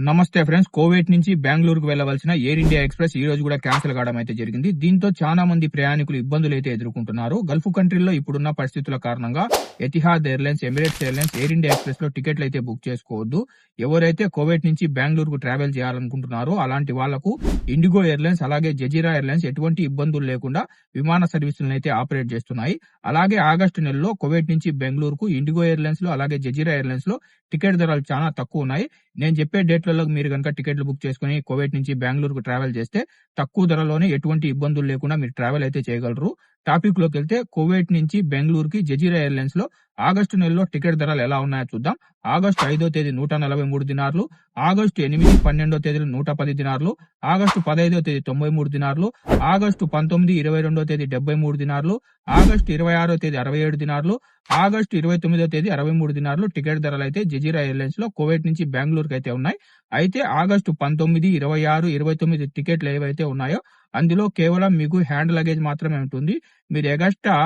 నమస్తే ఫ్రెండ్స్. కోవేట్ నుంచి బెంగళూరుకు వెళ్లవలసిన ఎయిర్ ఇండియా ఎక్స్ప్రెస్ ఈ రోజు కూడా క్యాన్సిల్ కావడం అయితే జరిగింది. దీంతో చాలా మంది ప్రయాణికులు ఇబ్బందులు అయితే ఎదుర్కొంటున్నారు. గల్ఫ్ కంట్రీల్లో ఇప్పుడున్న పరిస్థితుల కారణంగా Etihad airlines, Emirates airlines, air India Express లో టికెట్లు అయితే బుక్ చేసుకోవద్దు. ఎవరైతే కోవేట్ నుంచి బెంగళూరుకు ట్రావెల్ చేయాలనుకుంటున్నారో అలాంటి వాళ్లకు ఇండిగో ఎయిర్లైన్స్ అలాగే జజీరా ఎయిర్లైన్స్ ఎటువంటి ఇబ్బందులు లేకుండా విమాన సర్వీసులను అయితే ఆపరేట్ చేస్తున్నాయి. అలాగే ఆగస్టు నెలలో కోవేట్ నుంచి బెంగళూరుకు ఇండిగో ఎయిర్లైన్స్ లో అలాగే జజీరా ఎయిర్లైన్స్ లో టికెట్ ధరలు చాలా తక్కువ ఉన్నాయి. నేను చెప్పే డేట్లలో మీరు కనుక టికెట్లు బుక్ చేసుకుని కోవేట్ నుంచి బెంగళూరుకు ట్రావెల్ చేస్తే తక్కువ ధరలోనే ఎటువంటి ఇబ్బందులు లేకుండా మీరు ట్రావెల్ అయితే చేయగలరు. టాపిక్ లోకి వెళ్తే కోవేట్ నుంచి బెంగళూరుకి జజీరా ఎయిర్లైన్స్ లో ఆగస్టు నెలలో టికెట్ ధరలు ఎలా ఉన్నాయో చూద్దాం. ఆగస్టు 5వ తేదీ 143 దినార్లు, ఆగస్టు 8, 12వ తేదీలు 110 దినార్లు, ఆగస్టు 15వ తేదీ 93 దినార్లు, ఆగస్టు 19, 22వ తేదీ 73 దినార్లు, ఆగస్టు 26వ తేదీ 67 దినార్లు, ఆగస్టు 29వ తేదీ 63 దినార్లు టికెట్ ధరలు అయితే జజీరా ఎయిర్లైన్స్ లో కోవేట్ నుంచి బెంగళూరుకి అయితే ఉన్నాయి. అయితే ఆగస్టు 19, 26, 29 టికెట్లు ఏవైతే ఉన్నాయో అందులో కేవలం మీకు హ్యాండ్ లగేజ్ మాత్రమే ఉంటుంది. మీరు ఎగస్ట్రా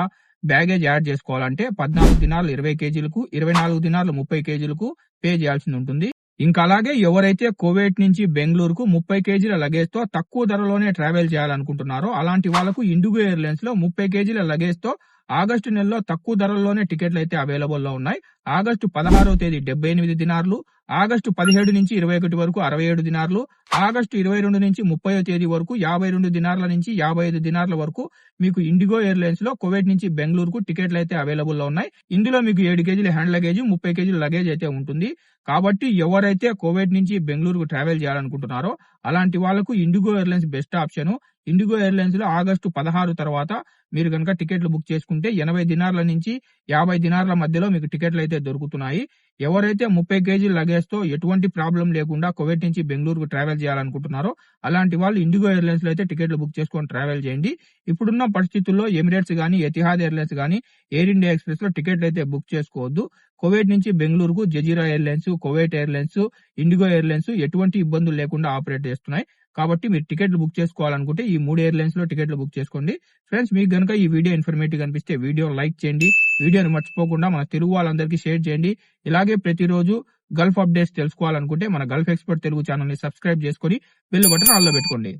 బ్యాగేజ్ యాడ్ చేసుకోవాలంటే 14 దినాలు 20 కేజీలకు, 24 దినాలు 30 కేజీలకు పే చేయాల్సి ఉంటుంది. ఇంకా అలాగే ఎవరైతే కోవేట్ నుంచి బెంగళూరుకు 30 కేజీల లగేజ్ తో తక్కువ ధరలోనే ట్రావెల్ చేయాలనుకుంటున్నారో అలాంటి వాళ్లకు ఇండిగో ఎయిర్లైన్స్ లో 30 కేజీల లగేజ్ తో ఆగస్టు నెలలో తక్కువ ధరల్లోనే టికెట్లు అయితే అవైలబుల్ లో ఉన్నాయి. ఆగస్టు 16వ తేదీ 78 దినార్లు, ఆగస్టు 17 నుంచి 21 వరకు 67 దినార్లు, ఆగస్టు 22 నుంచి 30వ తేదీ వరకు 52 దినార్ల నుంచి 55 దినార్ల వరకు మీకు ఇండిగో ఎయిర్లైన్స్ లో కోవేట్ నుంచి బెంగళూరుకు టికెట్లు అయితే అవైలబుల్ లో ఉన్నాయి. ఇందులో మీకు 7 కేజీల హ్యాండ్ లగేజ్, 30 కేజీల లగేజ్ అయితే ఉంటుంది. కాబట్టి ఎవరైతే కోవేట్ నుంచి బెంగళూరుకు ట్రావెల్ చేయాలనుకుంటున్నారో అలాంటి వాళ్లకు IndiGo airlines best option. IndiGo airlines లో ఆగస్టు 16 తర్వాత మీరు కనుక టికెట్లు బుక్ చేసుకుంటే 80 దినార్ల నుంచి 50 దినార్ల మధ్యలో మీకు టికెట్లు అయితే దొరుకుతున్నాయి. ఎవరైతే 30 కేజీల లగేజ్ తో ఎటువంటి ప్రాబ్లం లేకుండా కోవేట్ నుంచి బెంగళూరుకు ట్రావెల్ చేయాలనుకుంటున్నారో అలాంటి వాళ్ళు ఇండిగో ఎయిర్లైన్స్ లో అయితే టికెట్లు బుక్ చేసుకొని ట్రావెల్ చేయండి. ఇప్పుడున్న పరిస్థితుల్లో ఎమిరేట్స్ గానీ, ఎతిహాద్ ఎయిర్లైన్స్ గానీ, ఎయిర్ ఇండియా ఎక్స్ప్రెస్ లో టికెట్లు అయితే బుక్ చేసుకోవద్దు. కోవేట్ నుంచి బెంగళూరుకు Jazeera airlines, Kuwait airlines, IndiGo airlines ఎటువంటి ఇబ్బందులు లేకుండా ఆపరేట్ చేస్తున్నాయి. కాబట్టి మీరు టికెట్లు బుక్ చేసుకోవాలనుకుంటే ఈ 3 ఎయిర్లైన్స్ లో టికెట్లు బుక్ చేసుకోండి. ఫ్రెండ్స్, మీకు గనుక ఈ వీడియో ఇన్ఫర్మేటివ్ అనిపిస్తే వీడియో లైక్ చేయండి. వీడియోని మర్చిపోకుండా మన తెలుగు వాళ్ళందరికీ షేర్ చేయండి. ఇలాగే ప్రతిరోజు గల్ఫ్ అప్డేట్స్ తెలుసుకోవాలనుకుంటే మన గల్ఫ్ ఎక్స్పర్ట్ తెలుగు ఛానల్ ని సబ్స్క్రైబ్ చేసుకొని బెల్ బటన్ ఆన్ లో పెట్టుకోండి.